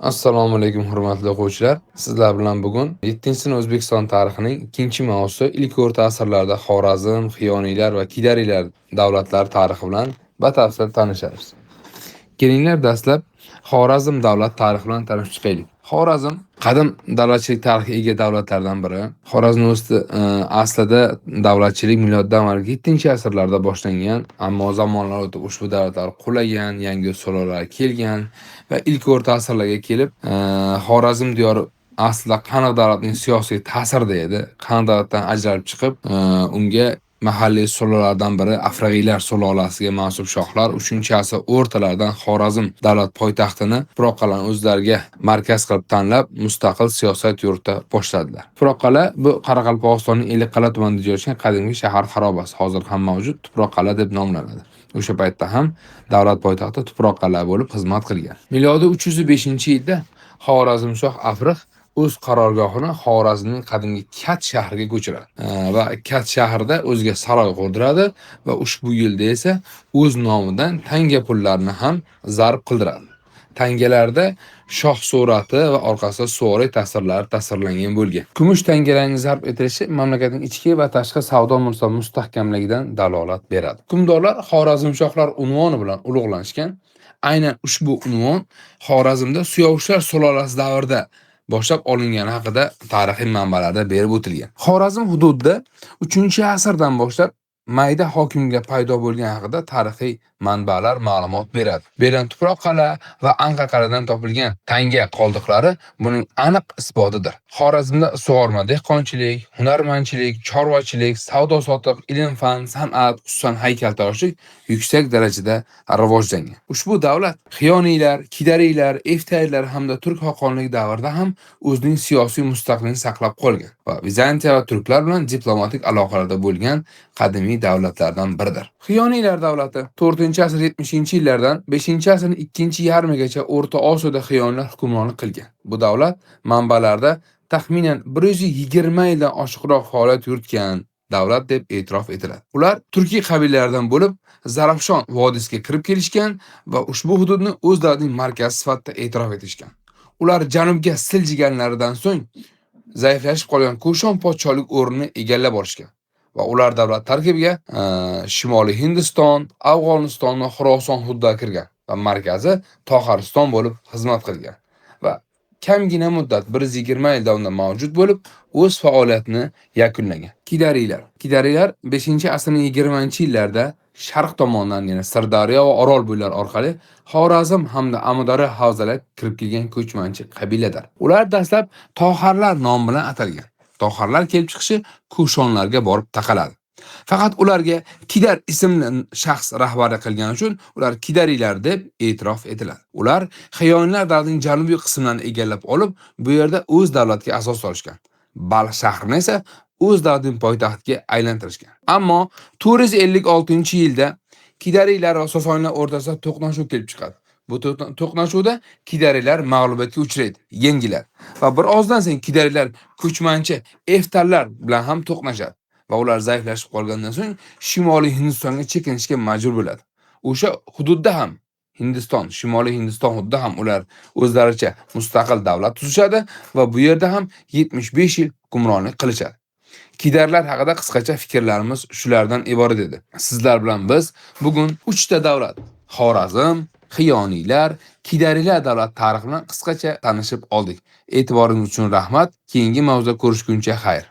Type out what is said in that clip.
Assalomu alaykum hurmatli o'quvchilar. Sizlar bilan bugun 7-sinf O'zbekiston tarixining 2-mavzusi ilk o'rta asrlarda Xorazm, Xiyoniylar va Kidariylar davlatlari tarixi bilan batafsil tanishamiz. Kelinglar dastlab Xorazm davlat tarixi bilan tanishib chiqaylik. Xorazm qadim davlatchilik tarixiga ega davlatlardan biri. Xorazm aslida davlatchilik miloddan avvalgi 7-asrlarda boshlangan, ammo zamonlar o'tib ushbu davlatlar qulagan, yangi sulolalar kelgan va ilk o'rta asrlarga kelib, Xorazm diyori aslida qanaq davlatning siyosiy ta'sirida edi. Qanaq davlatdan ajralib chiqib, unga mahalliy sulolalardan biri Afrag'iylar sulolasiga mansub shohlar 3-asr o'rtalaridan Xorazm davlat poytaxtini Tuproqqal'ani o'zlariga markaz qilib tanlab, mustaqil siyosat yurita boshladilar. Tuproqqal'a bu Qoraqalpog'istonning Ellikqal'a tumanida joylashgan qadimgi shahar xarobasi, hozir ham mavjud Tuproqqal'a deb nomlanadi. O'sha paytda ham davlat poytaxti Tuproqqal'a bo'lib xizmat qilgan. Milodiy 305-yilda Xorazmshoh Afriq o'z qarorgohini Xorazmning qadimgi Kat shahriga ko'chiradi va Kat shahrida o'ziga saroy qurdiradi va ushbu yilda esa o'z nomidan tanga pullarini ham zarb qildiradi. Tangalarda shoh surati va orqasida suvoriy tasvirlari tasvirlangan bo'lgan. Kumush tangalarning zarb etilishi mamlakatning ichki va tashqi savdo mustahkamligidan dalolat beradi. Hukmdorlar Xorazmshohlar unvoni bilan ulug'lanishgan. Aynan ushbu unvon Xorazmda Suyovishlar sulolasi davrida boshlab olingani haqida tarixiy manbalarda berib o'tilgan. Xorazm hududida 3-asrdan boshlab mayda hokimga paydo bo'lgani haqida tarixiy manbalar ma'lumot beradi. Belan Tuproqqal'a va Anqaqal'adan topilgan tanga qoldiqlari buning aniq isbotidir. Xorazmda sug'orma dehqonchilik, hunarmandchilik, chorvachilik, savdo-sotiq, ilm-fan, san'at, xususan haykaltaroshlik yuksak darajada rivojlangan. Ushbu davlat Xiyoniylar, Kidariylar, Eftaylar hamda turk xoqonligi davrida ham o'zining siyosiy mustaqilligini saqlab qolgan va Vizantiya va turklar bilan diplomatik aloqalarda bo'lgan qadimiy davlatlardan biridir. Xiyoniylar davlati 4-asr 70-yillardan 5-asrning ikkinchi yarmigacha O'rta Osiyoda Xiyoniylar hukmronlik qilgan. Bu davlat manbalarda taxminan 120 yildan oshiqroq faoliyat yuritgan davlat deb e'tirof etiladi. Ular turkiy qabilalaridan bo'lib, Zarafshon vodiysiga kirib kelishgan va ushbu hududni o'z davlatining markazi sifatida e'tirof etishgan. Ular janubga siljiganlaridan so'ng zaiflashib qolgan Kushon podshohlik o'rnini egallab olishgan va ular davlat tarkibiga Shimoliy Hindiston, Afg'oniston va Xorason hududlari kirgan va markazi Toxariston bo'lib xizmat qilgan va kamgina muddat 120 yil davomida mavjud bo'lib, o'z faoliyatini yakunlagan. Kidariylar 5-asrning 20-yillarida sharq tomondan, ya'ni Sirdaryo va Orol bo'ylari orqali Xorazm hamda Amudaryo havzalariga kirib kelgan ko'chmanchi qabiladir. Ular dastlab Toxarlar nomi bilan atalgan. Toxarlar kelib chiqishi Kushonlarga borib taqaladi. Faqat ularga Kidar ismli shaxs rahbarlik qilgani uchun ular Kidariylar deb e'tirof etiladi. Ular Xiyoniylar davlatining janubiy qismlarini egallab olib, bu yerda o'z davlatiga asos solishgan. Balx shahrini esa o'z davlatining poytaxtiga aylantirishgan. Ammo 456-yilda Kidariylar va Sosoniylar o'rtasida to'qnashuv kelib chiqadi. Bu to'qnashuvda Kidariylar mag'lubiyatga uchraydi, yengiladi va bir ozdan so'ng Kidariylar ko'chmanchi Eftallar bilan ham to'qnashadi va ular zaiflashib qolgandan so'ng Shimoliy Hindistonga chekinishga majbur bo'ladi. O'sha hududda ham Shimoliy Hindiston hududida ham ular o'zlaricha mustaqil davlat tuzishadi va bu yerda ham 75 yil hukmronlik qilishadi. Kidarlar haqida qisqacha fikrlarimiz shulardan iborat edi. Sizlar bilan biz bugun 3 ta davlat, Xorazm, Xiyoniylar, Kidariylar davlat tarixi bilan qisqacha tanishib oldik. E'tiboringiz uchun rahmat. Keyingi mavzuda ko'rishguncha xayr.